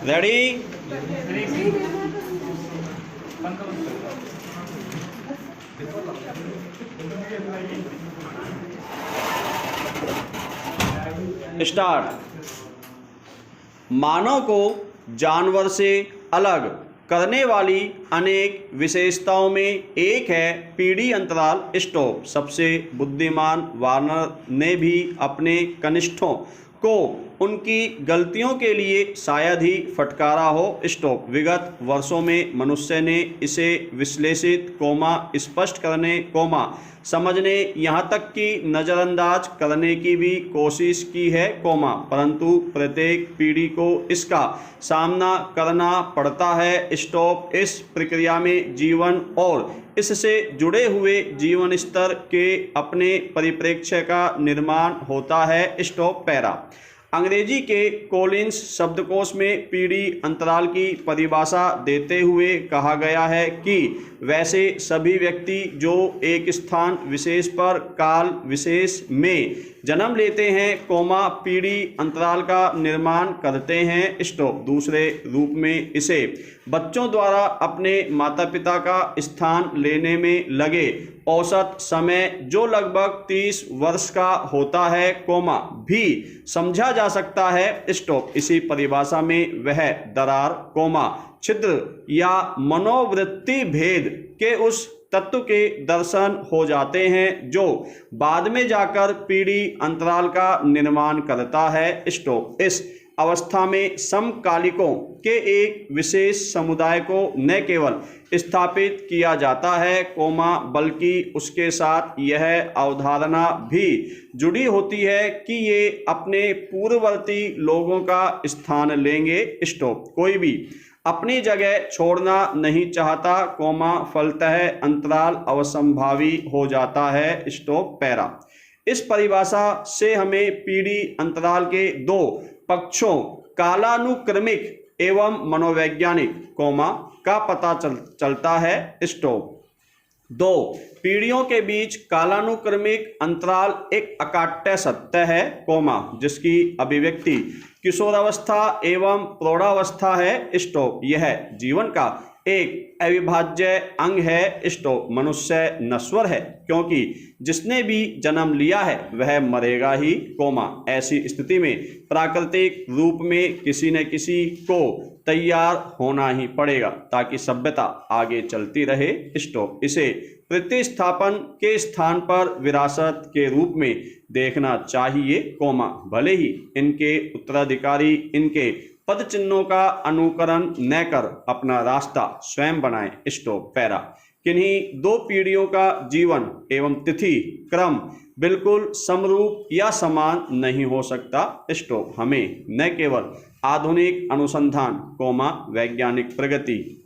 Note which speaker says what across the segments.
Speaker 1: Ready? Start. मानव को जानवर से अलग करने वाली अनेक विशेषताओं में एक है पीढ़ी अंतराल स्टॉप। सबसे बुद्धिमान वानर ने भी अपने कनिष्ठों को उनकी गलतियों के लिए शायद ही फटकारा हो। स्टॉप। विगत वर्षों में मनुष्य ने इसे विश्लेषित, स्पष्ट करने, समझने, यहाँ तक कि नज़रअंदाज करने की भी कोशिश की है, परंतु प्रत्येक पीढ़ी को इसका सामना करना पड़ता है। स्टॉप। इस प्रक्रिया में जीवन और इससे जुड़े हुए जीवन स्तर के अपने परिप्रेक्ष्य का निर्माण होता है। स्टॉप। पैरा। अंग्रेजी के कॉलिंस शब्दकोश में पीढ़ी अंतराल की परिभाषा देते हुए कहा गया है कि वैसे सभी व्यक्ति जो एक स्थान विशेष पर काल विशेष में जन्म लेते हैं, पीढ़ी अंतराल का निर्माण करते हैं। स्टॉप। दूसरे रूप में इसे बच्चों द्वारा अपने माता पिता का स्थान लेने में लगे औसत समय, जो लगभग 30 वर्ष का होता है, भी समझा जा सकता है। स्टॉप। इसी परिभाषा में वह दरार, छिद्र या मनोवृत्ति भेद के उस तत्व के दर्शन हो जाते हैं जो बाद में जाकर पीढ़ी अंतराल का निर्माण करता है। स्टॉप। इस अवस्था में समकालिकों के एक विशेष समुदाय को न केवल स्थापित किया जाता है, बल्कि उसके साथ यह अवधारणा भी जुड़ी होती है कि ये अपने पूर्ववर्ती लोगों का स्थान लेंगे। स्टॉप। कोई भी अपनी जगह छोड़ना नहीं चाहता, फलतः अंतराल अवसंभावी हो जाता है। स्टॉप। पैरा। इस परिभाषा से हमें पीढ़ी अंतराल के दो पक्षों, कालानुक्रमिक एवं मनोवैज्ञानिक, का पता चलता है। स्टॉप। दो पीढ़ियों के बीच कालानुक्रमिक अंतराल एक अकाट्य सत्य है, जिसकी अभिव्यक्ति किशोरावस्था एवं प्रौढ़ावस्था है। स्टॉप। यह जीवन का एक अविभाज्य अंग है। स्टॉप। मनुष्य नश्वर है क्योंकि जिसने भी जन्म लिया है वह मरेगा ही, ऐसी स्थिति में प्राकृतिक रूप में किसी न किसी को तैयार होना ही पड़ेगा ताकि सभ्यता आगे चलती रहे। स्टॉप। इसे प्रतिस्थापन के स्थान पर विरासत के रूप में देखना चाहिए, भले ही इनके उत्तराधिकारी इनके पद चिन्हों का अनुकरण न कर अपना रास्ता स्वयं बनाएं। स्टॉप। पैरा। किन्हीं दो पीढ़ियों का जीवन एवं तिथि क्रम बिल्कुल समरूप या समान नहीं हो सकता। स्टॉप। हमें न केवल आधुनिक अनुसंधान, वैज्ञानिक प्रगति,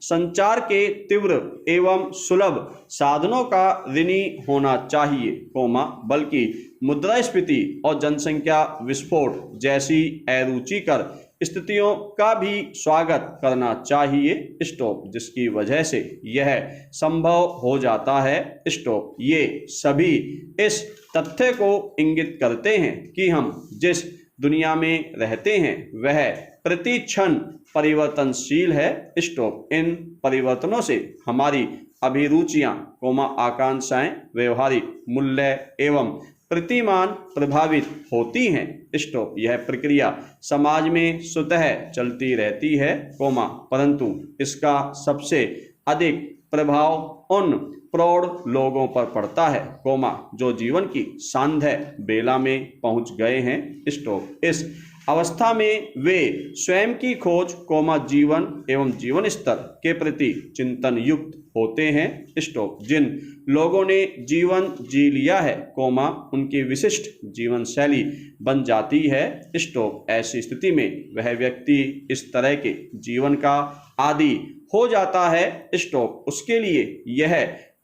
Speaker 1: संचार के तीव्र एवं सुलभ साधनों का ऋणी होना चाहिए, बल्कि मुद्रास्फीति और जनसंख्या विस्फोट जैसी अरुचिकर स्थितियों का भी स्वागत करना चाहिए। स्टॉप। जिसकी वजह से यह संभव हो जाता है। स्टॉप। ये सभी इस तथ्य को इंगित करते हैं कि हम जिस दुनिया में रहते हैं वह प्रति क्षण परिवर्तनशील है। स्टॉप। इन परिवर्तनों से हमारी अभिरुचियां, आकांक्षाएं, व्यवहारिक मूल्य एवं प्रतिमान प्रभावित होती हैं। स्टॉप। यह प्रक्रिया समाज में स्वतः चलती रहती है, परंतु इसका सबसे अधिक प्रभाव उन प्रौढ़ लोगों पर पड़ता है, जो जीवन की सांध्य बेला में पहुंच गए हैं। स्टॉप। इस अवस्था में वे स्वयं की खोज, जीवन एवं जीवन स्तर के प्रति चिंतन युक्त होते हैं। स्टॉप। जिन लोगों ने जीवन जी लिया है, उनकी विशिष्ट जीवन शैली बन जाती है। स्टॉप। ऐसी स्थिति में वह व्यक्ति इस तरह के जीवन का आदी हो जाता है। स्टॉप। उसके लिए यह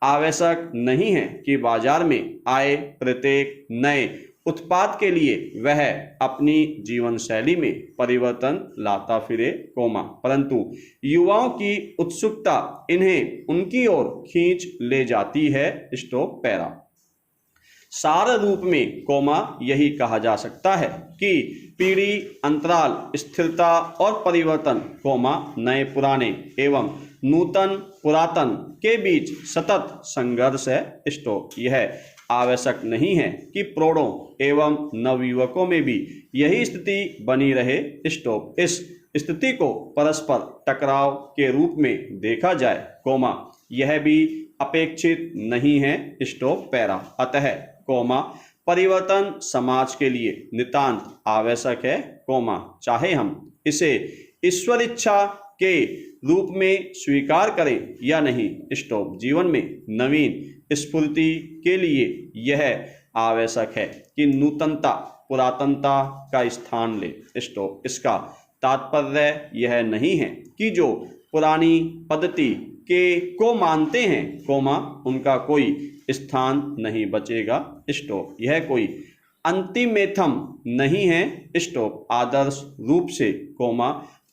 Speaker 1: आवश्यक नहीं है कि बाजार में आए प्रत्येक नए उत्पाद के लिए वह अपनी जीवन शैली में परिवर्तन लाता फिरे, परंतु युवाओं की उत्सुकता इन्हें उनकी ओर खींच ले जाती है। स्टॉप। पैरा। सार रूप में, यही कहा जा सकता है कि पीढ़ी अंतराल स्थिरता और परिवर्तन, नए पुराने एवं नूतन पुरातन के बीच सतत संघर्ष है। स्टॉप। यह आवश्यक नहीं है कि प्रौढ़ों एवं नवयुवकों में भी यही स्थिति बनी रहे। स्टॉप। इस स्थिति को परस्पर टकराव के रूप में देखा जाए, यह भी अपेक्षित नहीं है। Stop para. अतः परिवर्तन समाज के लिए नितांत आवश्यक है, चाहे हम इसे ईश्वर इच्छा के रूप में स्वीकार करें या नहीं। स्टॉप। जीवन में नवीन स्फूर्ति के लिए यह आवश्यक है कि नूतनता पुरातनता का स्थान ले। स्टॉप। इसका तात्पर्य यह नहीं है कि जो पुरानी पद्धति को मानते हैं, उनका कोई स्थान नहीं बचेगा। स्टॉप। यह कोई अंतिमेथम नहीं है। स्टॉप। आदर्श रूप से,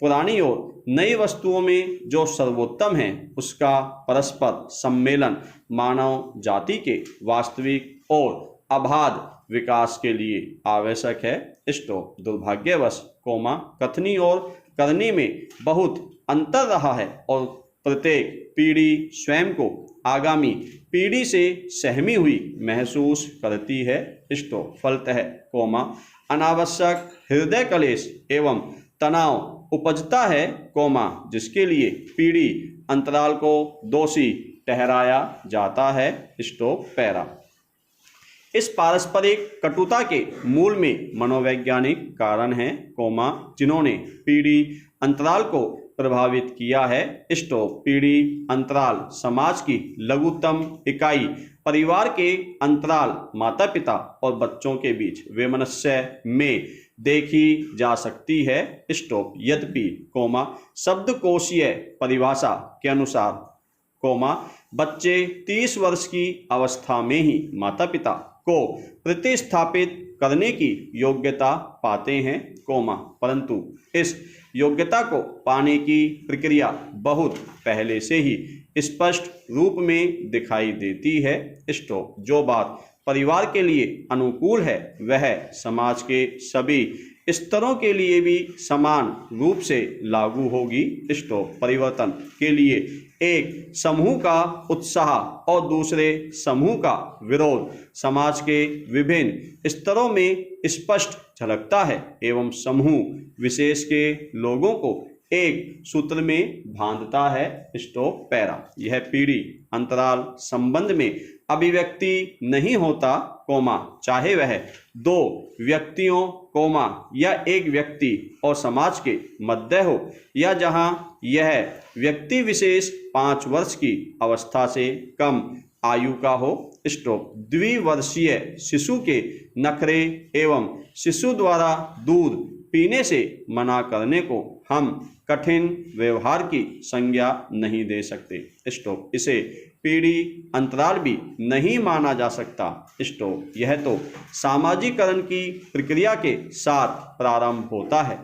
Speaker 1: पुरानी और नई वस्तुओं में जो सर्वोत्तम है उसका परस्पर सम्मेलन मानव जाति के वास्तविक और अबाध विकास के लिए आवश्यक है। स्टॉप। दुर्भाग्यवश, कथनी और करनी में बहुत अंतर रहा है और प्रत्येक पीढ़ी स्वयं को आगामी पीढ़ी से सहमी हुई महसूस करती है। स्टॉप। फलतः, अनावश्यक हृदय कलेश एवं तनाव उपजता है, जिसके लिए पीढ़ी अंतराल को दोषी ठहराया जाता है। Stop para. इस पारस्परिक कटुता के मूल में मनोवैज्ञानिक कारण हैं, जिन्होंने पीढ़ी अंतराल को प्रभावित किया है। स्टॉप। पीढ़ी अंतराल समाज की लघुतम इकाई परिवार के अंतराल माता पिता और बच्चों के बीच वैमनस्य में देखी जा सकती है। स्टॉप। यद्यपि, शब्दकोशीय परिभाषा के अनुसार, बच्चे 30 वर्ष की अवस्था में ही माता पिता को प्रतिस्थापित करने की योग्यता पाते हैं, परंतु इस योग्यता को पाने की प्रक्रिया बहुत पहले से ही स्पष्ट रूप में दिखाई देती है। स्टॉप। जो बात परिवार के लिए अनुकूल है वह समाज के सभी स्तरों के लिए भी समान रूप से लागू होगी। स्टॉप। परिवर्तन के लिए एक समूह का उत्साह और दूसरे समूह का विरोध समाज के विभिन्न स्तरों में स्पष्ट झलकता है एवं समूह विशेष के लोगों को एक सूत्र में बांधता है। Stop para. यह पीढ़ी अंतराल संबंध में अभिव्यक्ति नहीं होता, चाहे वह दो व्यक्तियों, या एक व्यक्ति और समाज के मध्य हो, या जहां यह व्यक्ति विशेष 5 वर्ष की अवस्था से कम आयु का हो। स्टॉप। द्विवर्षीय शिशु के नखरे एवं शिशु द्वारा दूध पीने से मना करने को हम कठिन व्यवहार की संज्ञा नहीं दे सकते। स्टॉप। इसे पीढ़ी अंतराल भी नहीं माना जा सकता। स्टॉप। यह तो सामाजिकरण की प्रक्रिया के साथ प्रारंभ होता है,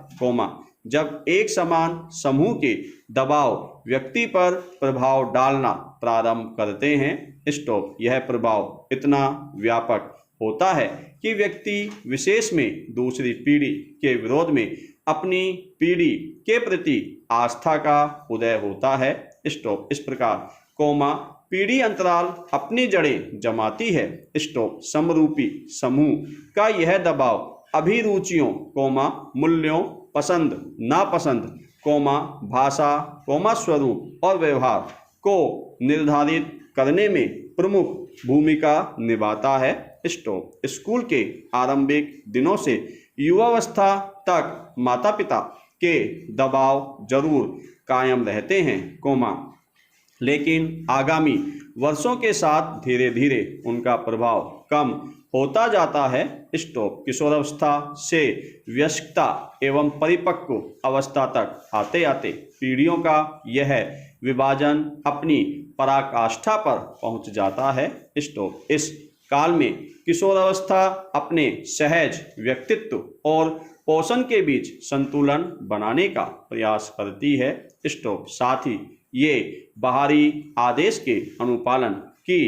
Speaker 1: जब एक समान समूह के दबाव व्यक्ति पर प्रभाव डालना प्रारंभ करते हैं। स्टॉप। यह प्रभाव इतना व्यापक होता है कि व्यक्ति विशेष में दूसरी पीढ़ी के विरोध में अपनी पीढ़ी के प्रति आस्था का उदय होता है। स्टॉप। इस प्रकार, पीढ़ी अंतराल अपनी जड़ें जमाती है। स्टॉप। समरूपी समूह का यह दबाव अभिरुचियों, मूल्यों, पसंद नापसंद, भाषा, स्वरूप और व्यवहार को निर्धारित करने में प्रमुख भूमिका निभाता है। स्टॉप। स्कूल के आरंभिक दिनों से युवावस्था तक माता पिता के दबाव जरूर कायम रहते हैं, लेकिन आगामी वर्षों के साथ धीरे धीरे उनका प्रभाव कम होता जाता है। स्टॉप। किशोरावस्था से वयस्कता एवं परिपक्व अवस्था तक आते आते पीढ़ियों का यह विभाजन अपनी पराकाष्ठा पर पहुंच जाता है। स्टॉप। इस काल में किशोरावस्था अपने सहज व्यक्तित्व और पोषण के बीच संतुलन बनाने का प्रयास करती है। स्टॉप। साथ ही ये बाहरी आदेश के अनुपालन की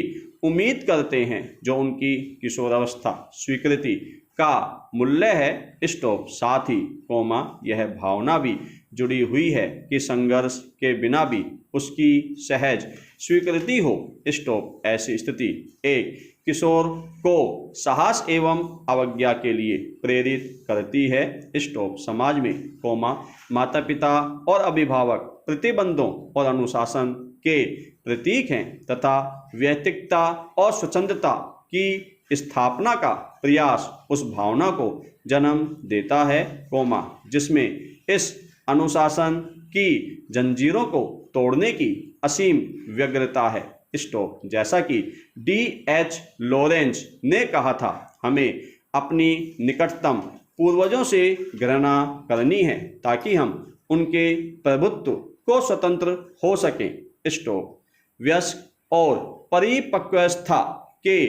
Speaker 1: उम्मीद करते हैं जो उनकी किशोरावस्था स्वीकृति का मूल्य है स्टॉप, साथ ही कोमा यह भावना भी जुड़ी हुई है कि संघर्ष के बिना भी उसकी सहज स्वीकृति हो स्टॉप। ऐसी स्थिति एक किशोर को साहस एवं अवज्ञा के लिए प्रेरित करती है स्टॉप। समाज में कोमा माता पिता और अभिभावक प्रतिबंधों और अनुशासन के प्रतीक हैं तथा व्यक्तिगतता और स्वतंत्रता की स्थापना का प्रयास उस भावना को जन्म देता है कोमा जिसमें इस अनुशासन की जंजीरों को तोड़ने की असीम व्यग्रता है स्टॉप। जैसा कि D.H. लॉरेंस ने कहा था, हमें अपनी निकटतम पूर्वजों से घृणा करनी है ताकि हम उनके प्रभुत्व को स्वतंत्र हो सकें स्टॉप। वयस्क और परिपक्वता के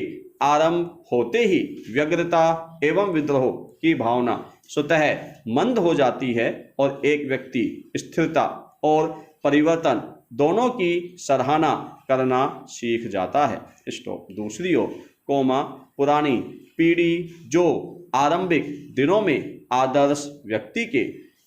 Speaker 1: आरंभ होते ही व्यग्रता एवं विद्रोह की भावना स्वतः मंद हो जाती है और एक व्यक्ति स्थिरता और परिवर्तन दोनों की सराहना करना सीख जाता है स्टॉप। दूसरी ओर कोमा पुरानी पीढ़ी जो आरंभिक दिनों में आदर्श व्यक्ति के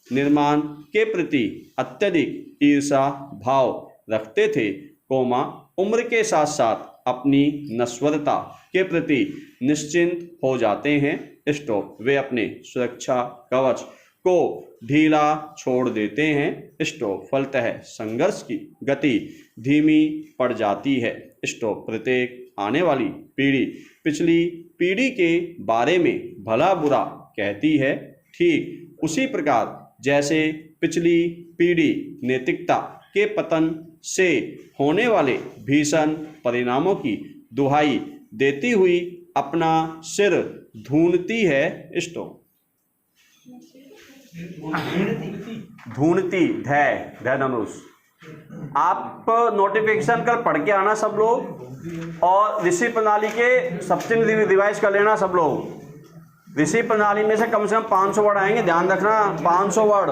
Speaker 1: निर्माण के प्रति अत्यधिक ईर्षा भाव रखते थे, कोमा उम्र के साथ साथ अपनी नश्वरता के प्रति निश्चिंत हो जाते हैं स्टॉप। वे अपने सुरक्षा कवच को ढीला छोड़ देते हैं स्टॉप। फलतः संघर्ष की गति धीमी पड़ जाती है स्टॉप। प्रत्येक आने वाली पीढ़ी पिछली पीढ़ी के बारे में भला बुरा कहती है, ठीक उसी प्रकार जैसे पिछली पीढ़ी नैतिकता के पतन से होने वाले भीषण परिणामों की दुहाई देती हुई अपना सिर ढूंढती है स्टॉप। ढूंढती धै धनुष। आप नोटिफिकेशन कर पढ़ के आना सब लोग और ऋषि प्रणाली के सब्सटेंटिव रिवाइज कर लेना सब लोग। ऋषि प्रणाली में से कम 500 वर्ड आएंगे, ध्यान रखना 500 वर्ड।